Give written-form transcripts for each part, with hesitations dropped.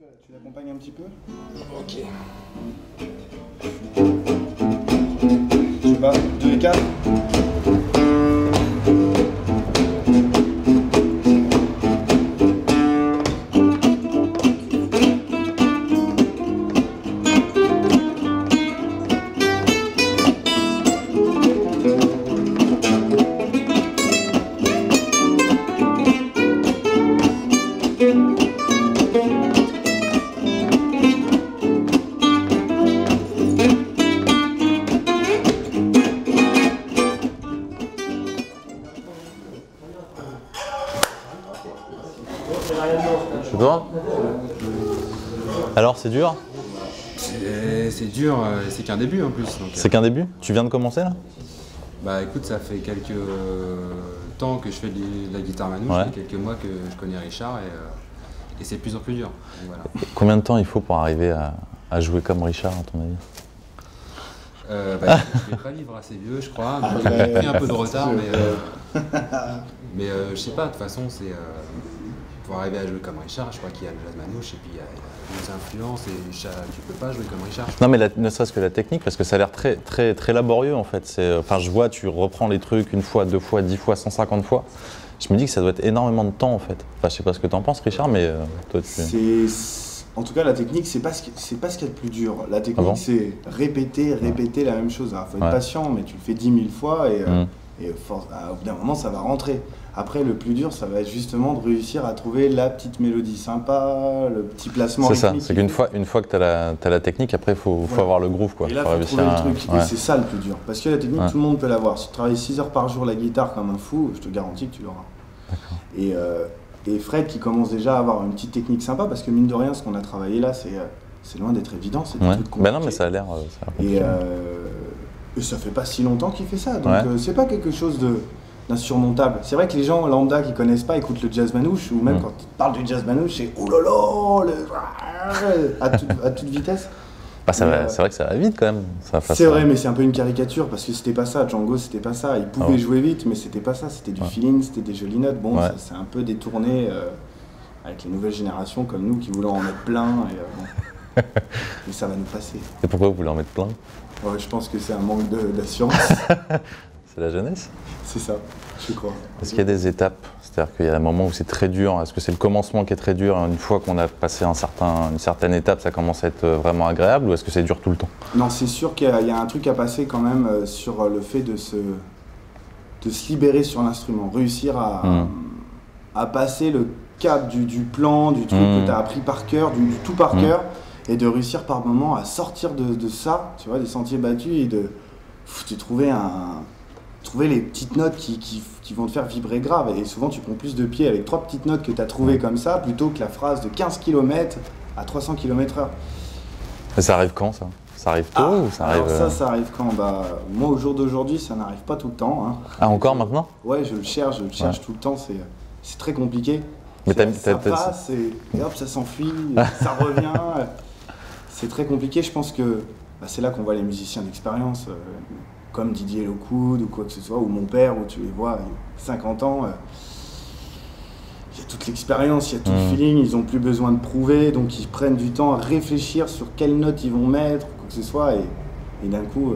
Tu l'accompagnes un petit peu? Ok. Je sais pas, 2 et 4. C'est toi? Alors, c'est dur? C'est dur, c'est qu'un début en plus. C'est qu'un début? Tu viens de commencer là? Bah écoute, ça fait quelques temps que je fais de la guitare manouche, Ouais. ça fait quelques mois que je connais Richard et c'est de plus en plus dur. Donc, voilà. Combien de temps il faut pour arriver à jouer comme Richard, à ton avis? Bah, je vais pas vivre assez vieux, je crois. Donc, j'ai pris un peu de retard, mais je sais pas, de toute façon, c'est pour arriver à jouer comme Richard, je crois qu'il y a le jazz manouche et puis il y a des influences et tu peux pas jouer comme Richard. Non, mais ne serait-ce que la technique, parce que ça a l'air très laborieux en fait. Enfin, je vois, tu reprends les trucs une fois, 2 fois, 10 fois, 150 fois. Je me dis que ça doit être énormément de temps en fait. Enfin, je sais pas ce que tu en penses, Richard, mais toi tu. En tout cas, la technique, c'est pas ce qu'il y a de plus dur. La technique, c'est répéter la même chose. Il faut être patient, mais tu le fais 10 000 fois et au bout d'un moment, ça va rentrer. Après, le plus dur, ça va être justement de réussir à trouver la petite mélodie sympa, le petit placement rythmique. C'est ça, c'est qu'une fois que tu as la technique, après, il faut avoir le groove. Quoi. Et là, il faut trouver le truc. Et c'est ça le plus dur. Parce que la technique, tout le monde peut l'avoir. Si tu travailles 6 heures par jour la guitare comme un fou, je te garantis que tu l'auras. Et Fred qui commence déjà à avoir une petite technique sympa, parce que mine de rien, ce qu'on a travaillé là, c'est loin d'être évident, c'est des trucs compliqués. Ben non, mais ça a l'air compliqué. Et ça fait pas si longtemps qu'il fait ça, donc c'est pas quelque chose d'insurmontable. C'est vrai que les gens lambda qui connaissent pas écoutent le jazz manouche, ou même quand tu parles du jazz manouche, c'est oh là là, à toute vitesse. Bah, c'est vrai que ça va vite quand même. C'est vrai, mais c'est un peu une caricature parce que c'était pas ça. Django, c'était pas ça. Il pouvait jouer vite, mais c'était pas ça. C'était du feeling, c'était des jolies notes. Bon, ça c'est un peu détourné avec les nouvelles générations comme nous qui voulons en mettre plein. Mais ça va nous passer. Et pourquoi vous voulez en mettre plein? Ouais, je pense que c'est un manque d'assurance. C'est la jeunesse? C'est ça, je crois. Est-ce qu'il y a des étapes? C'est-à-dire qu'il y a un moment où c'est très dur. Est-ce que c'est le commencement qui est très dur? Une fois qu'on a passé une certaine étape, ça commence à être vraiment agréable, ou est-ce que c'est dur tout le temps? Non, c'est sûr qu'il y a un truc à passer quand même sur le fait de se libérer sur l'instrument. Réussir à passer le cap du plan, du truc que tu as appris par cœur, du tout par cœur, et de réussir par moments à sortir de ça, tu vois, des sentiers battus, et de trouver les petites notes qui vont te faire vibrer grave. Et souvent, tu prends plus de pied avec 3 petites notes que tu as trouvées comme ça, plutôt que la phrase de 15 km à 300 km/h. Et ça arrive quand, ça? Ça arrive tôt ou ça arrive... Alors ça arrive quand? Moi, au jour d'aujourd'hui, ça n'arrive pas tout le temps. Hein. Ah, encore maintenant? Ouais, je le cherche tout le temps. C'est très compliqué. Mais ça passe et hop, ça s'enfuit, ça revient. C'est très compliqué. Je pense que c'est là qu'on voit les musiciens d'expérience, comme Didier Lockwood ou quoi que ce soit, ou mon père, où tu les vois, 50 ans. Il y a toute l'expérience, il y a tout le feeling, ils n'ont plus besoin de prouver, donc ils prennent du temps à réfléchir sur quelles notes ils vont mettre, quoi que ce soit, et d'un coup,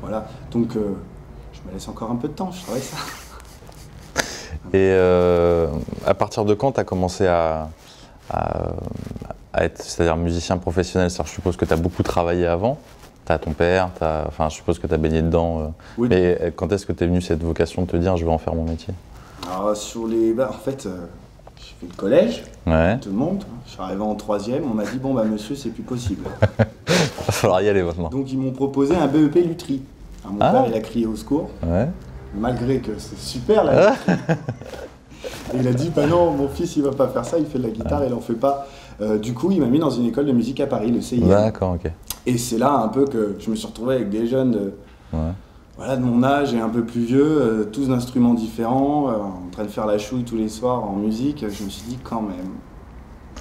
voilà. Donc, je me laisse encore un peu de temps, je travaille ça. Et à partir de quand tu as commencé à être, c'est-à-dire musicien professionnel? Je suppose que tu as beaucoup travaillé avant. Tu as ton père, je suppose que tu as baigné dedans. Oui. Mais quand est-ce que tu es venu cette vocation de te dire je vais en faire mon métier? Alors, en fait, j'ai fait le collège, tout le monde. Je suis arrivé en 3e, on m'a dit bon, monsieur, c'est plus possible. Il va falloir y aller maintenant. Donc, ils m'ont proposé un BEP lutherie. Alors, mon père, il a crié au secours. Malgré que c'est super là. Et il a dit bah non, mon fils il va pas faire ça, il fait de la guitare, il en fait pas. Du coup, il m'a mis dans une école de musique à Paris, le CIM. D'accord, ok. Et c'est là un peu que je me suis retrouvé avec des jeunes de mon âge et un peu plus vieux, tous d'instruments différents, en train de faire la chouille tous les soirs en musique. Je me suis dit quand même,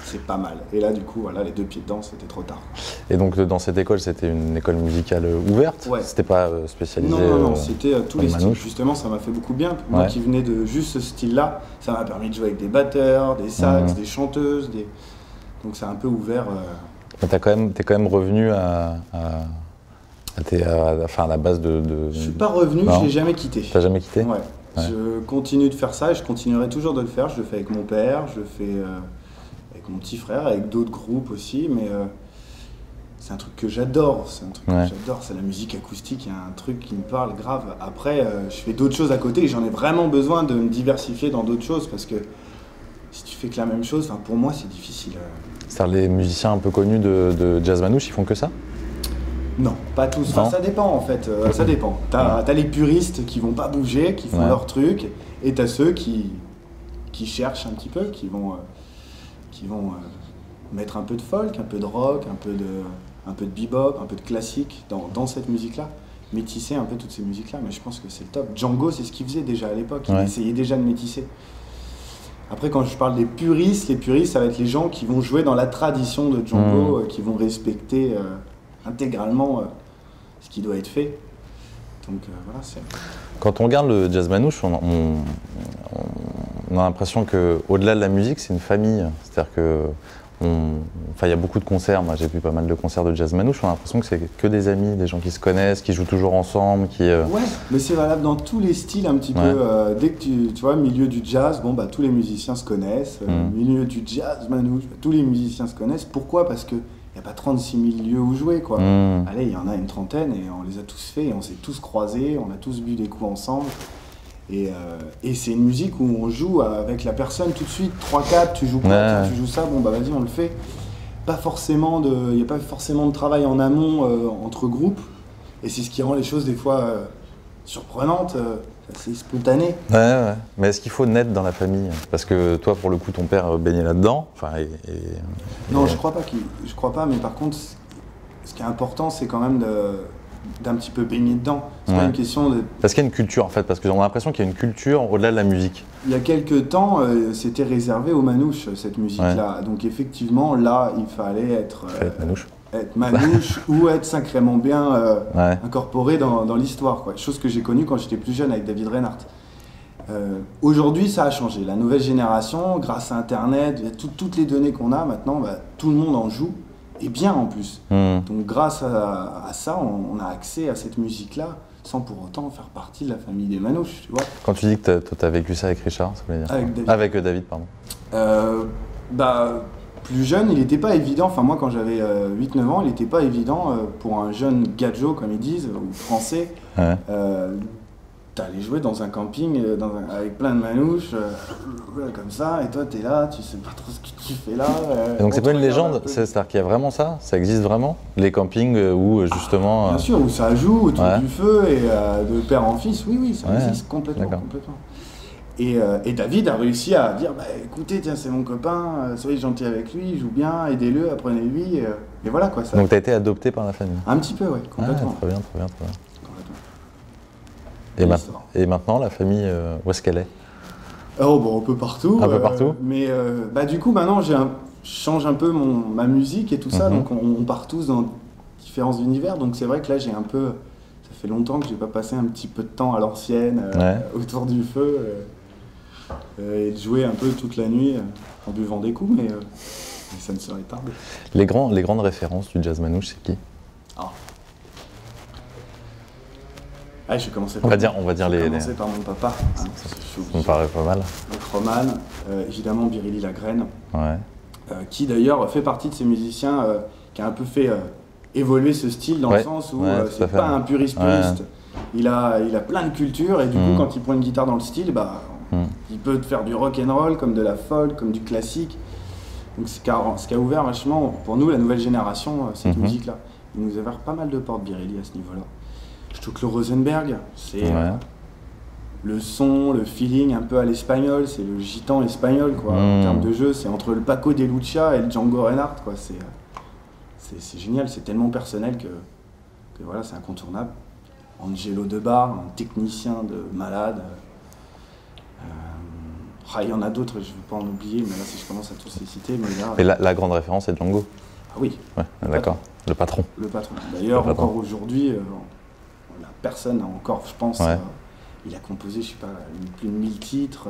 c'est pas mal. Et là, du coup, les 2 pieds dedans, c'était trop tard. Et donc, dans cette école, c'était une école musicale ouverte? Ouais. C'était pas spécialisé? Non, c'était tous les styles. manouche. Justement, ça m'a fait beaucoup bien. Moi qui venais de juste ce style-là, ça m'a permis de jouer avec des batteurs, des sax, des chanteuses, Donc c'est un peu ouvert. T'es quand même revenu à la base de. Je suis pas revenu, je l'ai jamais quitté. T'as jamais quitté? Ouais. Je continue de faire ça et je continuerai toujours de le faire. Je le fais avec mon père, je le fais avec mon petit frère, avec d'autres groupes aussi, mais c'est un truc que j'adore. C'est un truc que j'adore, c'est la musique acoustique. Il y a un truc qui me parle grave. Après, je fais d'autres choses à côté et j'en ai vraiment besoin de me diversifier dans d'autres choses parce que si tu fais que la même chose, pour moi, c'est difficile. C'est-à-dire les musiciens un peu connus de jazz manouche, ils font que ça? Non, pas tous. Enfin, ça dépend en fait. Ça dépend. T'as les puristes qui vont pas bouger, qui font leur truc, et t'as ceux qui cherchent un petit peu, qui vont mettre un peu de folk, un peu de rock, un peu de bebop, un peu de classique dans cette musique-là. Métisser un peu toutes ces musiques-là, mais je pense que c'est le top. Django, c'est ce qu'il faisait déjà à l'époque. Il essayait déjà de métisser. Après, quand je parle des puristes, ça va être les gens qui vont jouer dans la tradition de Django, qui vont respecter intégralement ce qui doit être fait. Donc voilà, c'est... Quand on regarde le jazz manouche, on a l'impression qu'au-delà de la musique, c'est une famille. C'est-à-dire que il y a beaucoup de concerts, moi j'ai vu pas mal de concerts de jazz manouche, on a l'impression que c'est que des amis, des gens qui se connaissent, qui jouent toujours ensemble, Ouais, mais c'est valable dans tous les styles un petit peu. Dès que tu vois, milieu du jazz, tous les musiciens se connaissent. Milieu du jazz manouche, tous les musiciens se connaissent. Pourquoi? Parce que il n'y a pas 36 000 lieux où jouer, quoi. Allez, il y en a une trentaine et on les a tous faits, on s'est tous croisés, on a tous bu des coups ensemble. Et c'est une musique où on joue avec la personne tout de suite, 3-4, tu joues quoi, tu joues ça, vas-y, on le fait. Il n'y a pas forcément de travail en amont entre groupes, et c'est ce qui rend les choses des fois surprenantes, c'est spontané. Ouais, mais est-ce qu'il faut naître dans la famille? Parce que toi, pour le coup, ton père baignait là-dedans. Non, je crois pas, mais par contre, ce qui est important, c'est quand même d'un petit peu baigner dedans. C'est pas une question de... Parce qu'il y a une culture en fait, parce qu'on a l'impression qu'il y a une culture au-delà de la musique. Il y a quelques temps, c'était réservé aux manouches, cette musique-là. Donc effectivement, là, il fallait être manouche ou être sacrément bien incorporé dans l'histoire, quoi. Chose que j'ai connue quand j'étais plus jeune avec David Reinhardt. Aujourd'hui, ça a changé. La nouvelle génération, grâce à Internet, toutes les données qu'on a maintenant, tout le monde en joue. Et bien en plus. Donc grâce à ça, on a accès à cette musique-là sans pour autant faire partie de la famille des manouches, tu vois. Quand tu dis que tu as vécu ça avec Richard, ça veut dire avec David, pardon. Plus jeune, il n'était pas évident, enfin moi quand j'avais 8-9 ans, il n'était pas évident pour un jeune gadjo, comme ils disent, ou français, d'aller jouer dans un camping avec plein de manouches, comme ça, et toi t'es là, tu sais pas trop ce que tu fais là. Et donc c'est pas une légende, c'est-à-dire qu'il y a vraiment ça existe vraiment? Les campings où justement... Bien sûr, où ça joue autour du feu et de père en fils, oui, ça existe complètement. Et David a réussi à dire, écoutez, tiens, c'est mon copain, soyez gentil avec lui, il joue bien, aidez-le, apprenez-lui, et voilà quoi. Ça. Donc t'as été adopté par la famille? Un petit peu, oui, complètement. Très bien. Et maintenant, la famille, où est-ce qu'elle est? Un peu partout. Un peu partout. Mais du coup, maintenant, je change un peu ma musique et tout ça, donc on part tous dans différents univers. Donc c'est vrai que là, j'ai un peu... Ça fait longtemps que j'ai pas passé un petit peu de temps à l'ancienne, autour du feu, et de jouer un peu toute la nuit en buvant des coups, mais ça ne serait tardé. Les grandes références du jazz manouche, c'est qui? Je vais commencer par mon papa. Ça me paraît pas mal. Donc Roman, évidemment Biréli Lagrène, qui d'ailleurs fait partie de ces musiciens qui a un peu fait évoluer ce style dans le sens où c'est pas un puriste. Il a plein de culture et du coup quand il prend une guitare dans le style, il peut te faire du rock and roll, comme de la folk, comme du classique. Donc ce qui a ouvert vachement pour nous la nouvelle génération cette musique-là. Il nous a ouvert pas mal de portes Biréli à ce niveau-là. Stucklo Rosenberg, c'est le son, le feeling un peu à l'espagnol, c'est le gitan espagnol quoi. En termes de jeu, c'est entre le Paco de Lucia et le Django Reinhardt quoi. C'est génial, c'est tellement personnel que voilà, c'est incontournable. Angelo Debar, un technicien de malade. Il y en a d'autres, je ne veux pas en oublier, mais là si je commence à tous les citer, mais la grande référence c'est Django. Ah oui. D'accord. Le patron. D'ailleurs, encore aujourd'hui. Personne n'a encore, je pense, il a composé, je sais pas, plus de 1000 titres,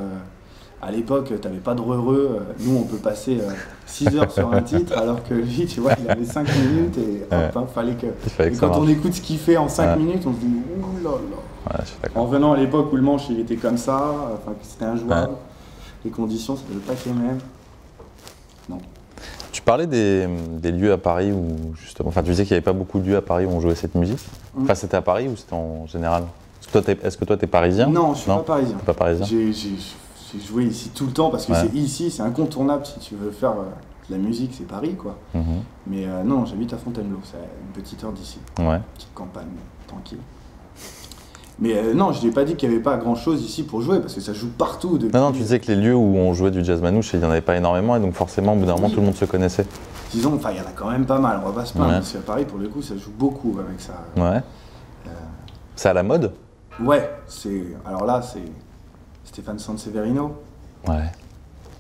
À l'époque, t'avais pas de heureux. Nous, on peut passer 6 heures sur un titre, alors que lui, tu vois, il avait 5 minutes et hop, hein, fallait que. Et quand on écoute ce qu'il fait en 5 minutes, on se dit ouh là là. En venant à l'époque où le manche il était comme ça, enfin que c'était injouable, les conditions, ça ne devait pas être les mêmes. Non. Tu parlais des lieux à Paris où justement, enfin tu disais qu'il n'y avait pas beaucoup de lieux à Paris où on jouait cette musique. Enfin c'était à Paris ou c'était en général? Est-ce que toi t'es parisien? Non, je suis pas parisien. T'es pas parisien. J'ai joué ici tout le temps parce que c'est ici, c'est incontournable si tu veux faire de la musique, c'est Paris quoi. Mais non, j'habite à Fontainebleau, c'est une petite heure d'ici. Petite campagne, tranquille. Mais non, je n'ai pas dit qu'il n'y avait pas grand-chose ici pour jouer, parce que ça joue partout. Depuis... Non, tu disais que les lieux où on jouait du jazz manouche, il n'y en avait pas énormément, et donc forcément, au bout d'un moment, tout le monde se connaissait. Disons, enfin, il y en a quand même pas mal, on va pas se plaindre, parce qu'à Paris, pour le coup, ça joue beaucoup avec ça. C'est à la mode? Ouais, alors là, c'est Stéphane Sanseverino.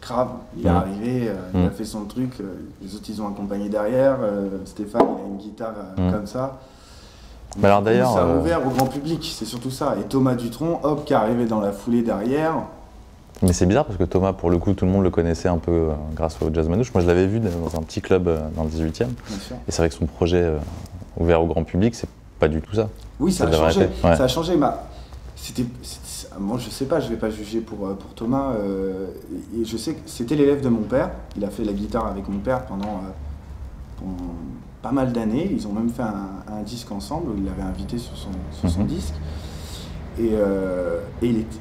Grave, il est arrivé, il a fait son truc, les autres, ils ont accompagné derrière, Stéphane, il a une guitare comme ça. Mais alors d'ailleurs, ça a ouvert au grand public, c'est surtout ça. Et Thomas Dutronc, hop, qui est arrivé dans la foulée derrière. Mais c'est bizarre parce que Thomas, pour le coup, tout le monde le connaissait un peu grâce au jazz manouche. Moi, je l'avais vu dans un petit club dans le 18e. Et c'est vrai que son projet ouvert au grand public, c'est pas du tout ça. Oui, ça a changé. Ça a changé. Moi, je sais pas, je vais pas juger pour Thomas. Et je sais que c'était l'élève de mon père. Il a fait la guitare avec mon père pendant pas mal d'années. Ils ont même fait un disque ensemble où il l'avait invité sur son disque. Et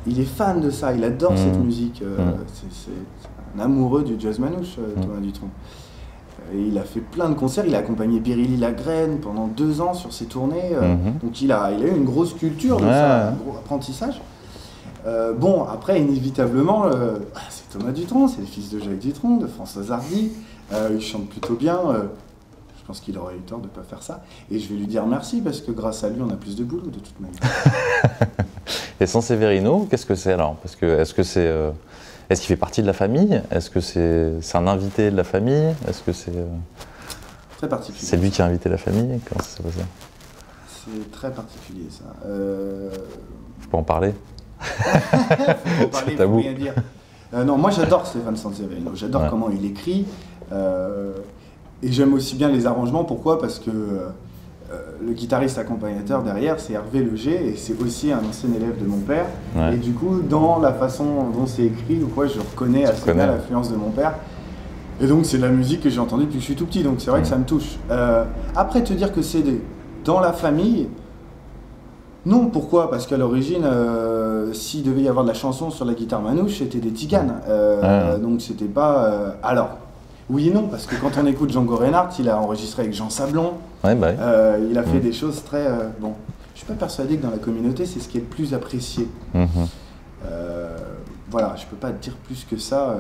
il est fan de ça, il adore cette musique. C'est un amoureux du jazz manouche, Thomas Dutronc. Et il a fait plein de concerts, il a accompagné Biréli Lagrène pendant 2 ans sur ses tournées. Donc il a eu une grosse culture de ça, un gros apprentissage. Bon, après, inévitablement, c'est Thomas Dutronc, c'est le fils de Jacques Dutronc, de Françoise Hardy. Il chante plutôt bien. Je pense qu'il aurait eu tort de ne pas faire ça. Et je vais lui dire merci parce que grâce à lui, on a plus de boulot de toute manière. Et Sanseverino, qu'est-ce que c'est alors? Parce que est-ce qu'il fait partie de la famille? Est-ce que c'est un invité de la famille? Est-ce que c'est très particulier? C'est lui qui a invité la famille? Comment ça s'est passé? C'est très particulier ça. Tu peux en parler? Faut en parler, faut rien dire. Non, moi j'adore Stéphane Sanseverino. J'adore comment il écrit. Et j'aime aussi bien les arrangements, pourquoi? Parce que le guitariste accompagnateur derrière, c'est Hervé Leger, et c'est aussi un ancien élève de mon père. Et du coup, dans la façon dont c'est écrit, je reconnais assez bien l'influence de mon père. Et donc c'est de la musique que j'ai entendue depuis que je suis tout petit, donc c'est vrai que ça me touche. Après, te dire que c'est dans la famille, non, pourquoi? Parce qu'à l'origine, s'il devait y avoir de la chanson sur la guitare manouche, c'était des tiganes. Donc c'était pas... alors, oui et non, parce que quand on écoute Django Reinhardt, il a enregistré avec Jean Sablon. Il a fait des choses très... bon, je suis pas persuadé que dans la communauté, c'est ce qui est le plus apprécié. Voilà, je peux pas te dire plus que ça.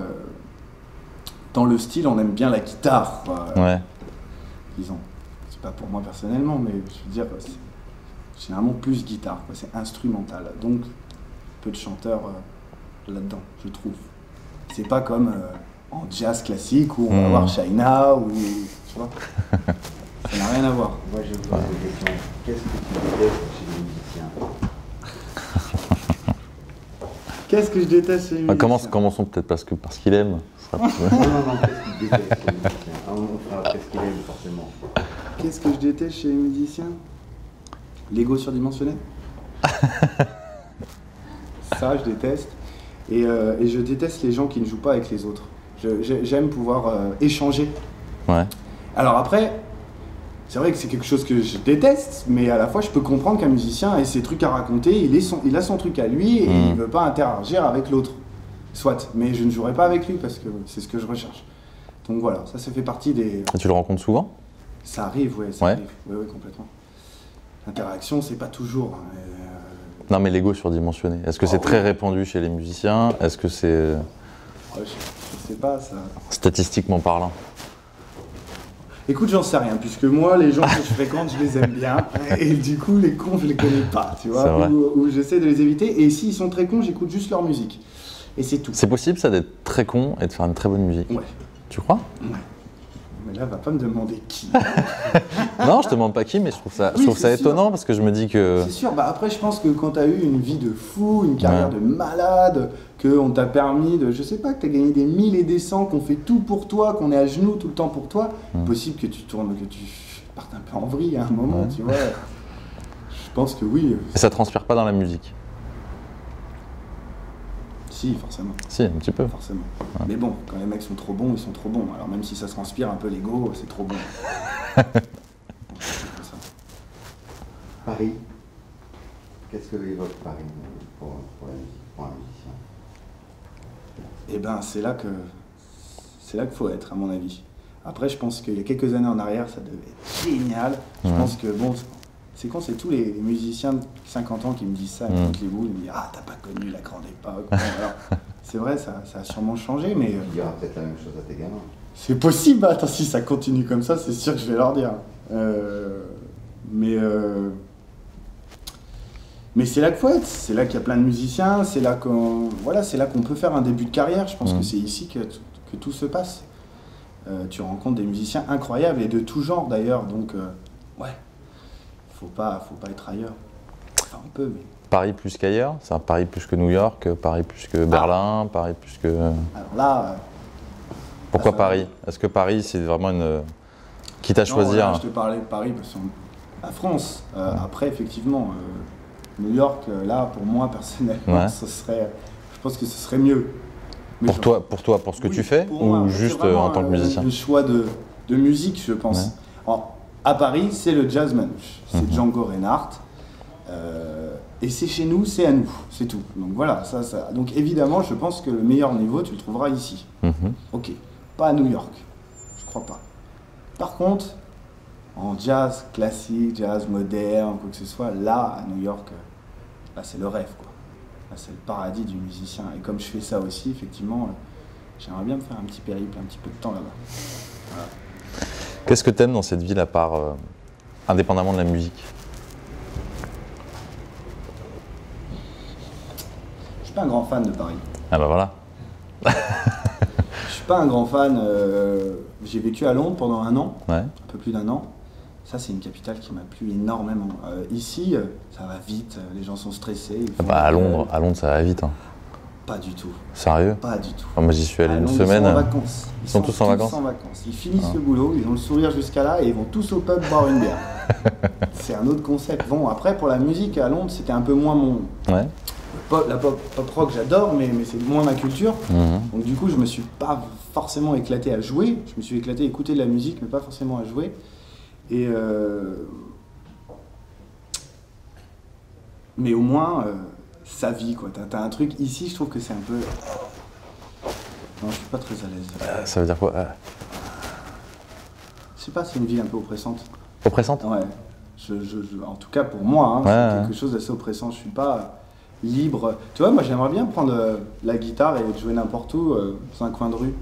Dans le style, on aime bien la guitare, quoi. Disons. C'est pas pour moi personnellement, mais je veux dire, c'est généralement plus guitare, quoi. C'est instrumental. Donc, peu de chanteurs là-dedans, je trouve. C'est pas comme... en jazz classique où on va avoir Shaina ou tu vois, ça n'a rien à voir. Moi je vous pose une question, qu'est-ce que tu détestes chez les musiciens? Qu'est-ce que je déteste chez les musiciens? Commençons peut-être parce qu'il aime. Non, qu'est-ce que tu détestes chez les musiciens? On fera qu'est-ce qu'il aime forcément. Qu'est-ce que je déteste chez les musiciens? L'ego surdimensionné. Ça je déteste. Et je déteste les gens qui ne jouent pas avec les autres. J'aime pouvoir échanger. Alors après, c'est vrai que c'est quelque chose que je déteste, mais à la fois je peux comprendre qu'un musicien ait ses trucs à raconter, il a son truc à lui et il ne veut pas interagir avec l'autre. Soit, mais je ne jouerai pas avec lui parce que c'est ce que je recherche. Donc voilà, ça fait partie des... Et tu le rencontres souvent? Ça arrive, ça arrive. Oui, complètement. L'interaction, c'est pas toujours... Non mais l'ego surdimensionné, est-ce que c'est très répandu chez les musiciens? Est-ce que c'est... Je sais pas ça. Statistiquement parlant. Écoute, j'en sais rien, puisque moi, les gens que je fréquente, je les aime bien. Et du coup, les cons, je les connais pas, tu vois. Ou j'essaie de les éviter. Et s'ils sont très cons, j'écoute juste leur musique. Et c'est tout. C'est possible ça d'être très con et de faire une très bonne musique? Ouais. Tu crois? Ouais. Mais Là, va pas me demander qui. Non, je te demande pas qui, mais je trouve ça, Oui, je trouve ça c'est sûr. étonnant parce que je me dis que. C'est sûr, bah après je pense que quand tu as eu une vie de fou, une carrière de malade, qu'on t'a permis de, je sais pas, que tu as gagné des 1000 et des 100, qu'on fait tout pour toi, qu'on est à genoux tout le temps pour toi, possible que tu tournes, que tu partes un peu en vrille à un moment, tu vois. Je pense que oui. Et ça transpire pas dans la musique. Si, forcément. Si, un petit peu. Forcément. Mais bon, quand les mecs sont trop bons, ils sont trop bons. Alors même si ça se transpire un peu l'ego, c'est trop bon. C'est comme ça. Paris. Qu'est-ce que évoque Paris pour la musique, pour un musicien? Eh ben, c'est là qu'il faut être, à mon avis. Après, je pense qu'il y a quelques années en arrière, ça devait être génial. Je pense que, bon, c'est con, c'est tous les musiciens de 50 ans qui me disent ça, ils montent les boules, ils me disent « Ah, t'as pas connu la grande époque ». Bon, alors, c'est vrai, ça a sûrement changé, mais Il dira peut-être la même chose à tes gamins. c'est possible. Attends, si ça continue comme ça, c'est sûr que je vais leur dire. Mais c'est là qu'il faut être, c'est là qu'il y a plein de musiciens, c'est là qu'on peut faire un début de carrière. Je pense que c'est ici que tout se passe. Tu rencontres des musiciens incroyables et de tout genre d'ailleurs, donc ouais, faut pas être ailleurs. Enfin, on peut, mais... Paris plus qu'ailleurs, c'est un Paris plus que New York, Paris plus que Berlin, Paris plus que... Alors là... Pourquoi ça, Paris? Est-ce que Paris, c'est vraiment une... Quitte à choisir... Non, là, je te parlais de Paris parce que la France. Après, effectivement, New York, là, pour moi, personnellement, je pense que ce serait mieux. Mais Pour toi, pour ce que tu fais, pour moi, ou c'est juste vraiment en tant que musicien? Le choix de musique, je pense. Ouais. Alors, à Paris, c'est le jazzman, c'est Django Reinhardt. Et c'est chez nous, c'est à nous, c'est tout. Donc voilà, ça. Donc évidemment, je pense que le meilleur niveau, tu le trouveras ici. Ok, pas à New York, je crois pas. Par contre, en jazz classique, jazz moderne, quoi que ce soit, là, à New York, là, c'est le rêve, quoi. Là, c'est le paradis du musicien. Et comme je fais ça aussi, effectivement, j'aimerais bien me faire un petit périple, un petit peu de temps là-bas. Voilà. Qu'est-ce que t'aimes dans cette ville à part, indépendamment de la musique? Je suis pas un grand fan de Paris. Ah bah voilà. Je suis pas un grand fan. J'ai vécu à Londres pendant un an, Ouais. un peu plus d'un an. Ça, c'est une capitale qui m'a plu énormément. Ici, ça va vite, les gens sont stressés. ils font Bah, à la Londres, gueule. ça va vite. Hein. Pas du tout. Sérieux? Pas du tout. Moi j'y suis allé À une Londres, semaine. Ils sont en vacances. Ils sont tous en vacances. Ils finissent le boulot, ils ont le sourire jusqu'à là et ils vont tous au pub boire une bière. C'est un autre concept. Bon, après, pour la musique, à Londres, c'était un peu moins mon... Ouais. La pop rock, j'adore, mais c'est moins ma culture. Donc du coup, je me suis pas forcément éclaté à jouer. Je me suis éclaté à écouter de la musique, mais pas forcément à jouer. Et mais au moins, ça vit, quoi. T'as un truc ici, je trouve que c'est un peu... Non, je suis pas très à l'aise. Ça veut dire quoi? Je sais pas, c'est une ville un peu oppressante. Oppressante? Ouais. En tout cas, pour moi, c'est quelque chose d'assez oppressant. Je suis pas libre. Tu vois, moi, j'aimerais bien prendre la guitare et jouer n'importe où, dans un coin de rue.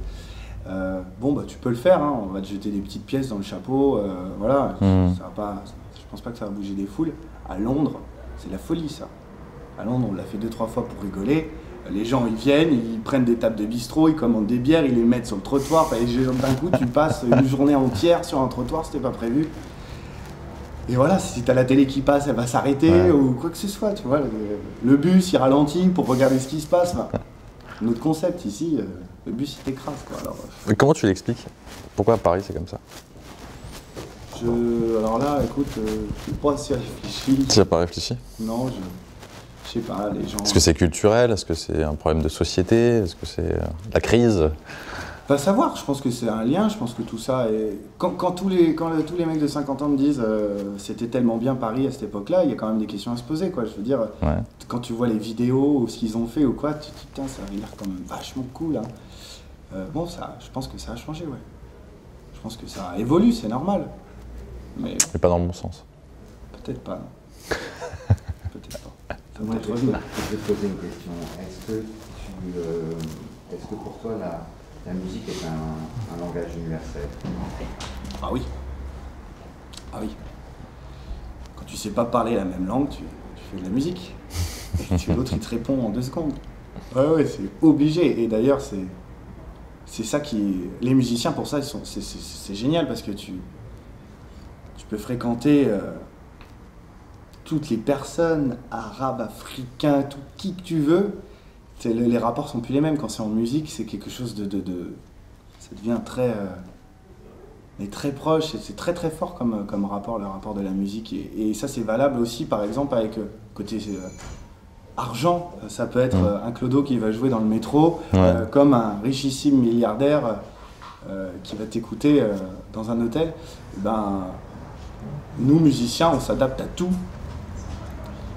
Bon, bah, tu peux le faire, hein. On va te jeter des petites pièces dans le chapeau. Voilà. Ça va pas, je pense pas que ça va bouger des foules. À Londres, c'est la folie, ça. À Londres, on l'a fait 2-3 fois pour rigoler. Les gens, ils viennent, ils prennent des tables de bistrot, ils commandent des bières, ils les mettent sur le trottoir. Enfin, d'un coup, tu passes une journée entière sur un trottoir, c'était pas prévu. Et voilà, si t'as la télé qui passe, elle va s'arrêter ou quoi que ce soit, tu vois. Le bus, il ralentit pour regarder ce qui se passe. Enfin, notre concept ici, le bus, il t'écrase, quoi. Alors, Mais comment tu l'expliques? Pourquoi à Paris c'est comme ça? alors là, écoute, je suis pas assez réfléchi. Tu n'as pas réfléchi? Non, je sais pas, les gens... Est-ce que c'est culturel? Est-ce que c'est un problème de société? Est-ce que c'est la crise? Pas savoir, je pense que c'est un lien, je pense que tout ça est... Quand tous les mecs de 50 ans me disent c'était tellement bien Paris à cette époque-là, il y a quand même des questions à se poser, quoi. Je veux dire, quand tu vois les vidéos ou ce qu'ils ont fait ou quoi, tu te dis putain, ça avait l'air quand même vachement cool, hein. Bon, je pense que ça a changé, ouais. Je pense que ça évolue, c'est normal. Mais pas dans le bon sens. peut-être pas, non. Peut-être pas. Ça Moi, va je peut-être vais revenir. te poser une question. Est-ce que pour toi, la musique est un langage universel? Ah oui. Ah oui. Quand tu sais pas parler la même langue, tu fais de la musique. Et l'autre, il te répond en 2 secondes. Ouais, c'est obligé. Et d'ailleurs, c'est ça qui... Les musiciens, pour ça, c'est génial parce que tu peux fréquenter toutes les personnes, arabes, africains, tout qui que tu veux. Les rapports sont plus les mêmes. Quand c'est en musique, c'est quelque chose ça devient très proche. C'est très très fort comme rapport, le rapport de la musique. Et ça, c'est valable aussi, par exemple, avec côté... argent, ça peut être un clodo qui va jouer dans le métro, comme un richissime milliardaire qui va t'écouter dans un hôtel. Nous, musiciens, on s'adapte à tout.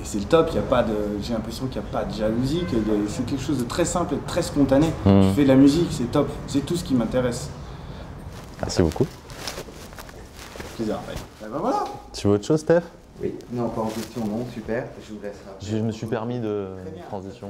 Et c'est le top, j'ai l'impression qu'il n'y a pas de jalousie, que c'est quelque chose de très simple et de très spontané. Tu fais de la musique, c'est top, c'est tout ce qui m'intéresse. Merci beaucoup. Plaisir. Voilà. Tu veux autre chose, Steph? Oui, non, pas en question, non, super, je vous laisse. Je me suis permis de transition.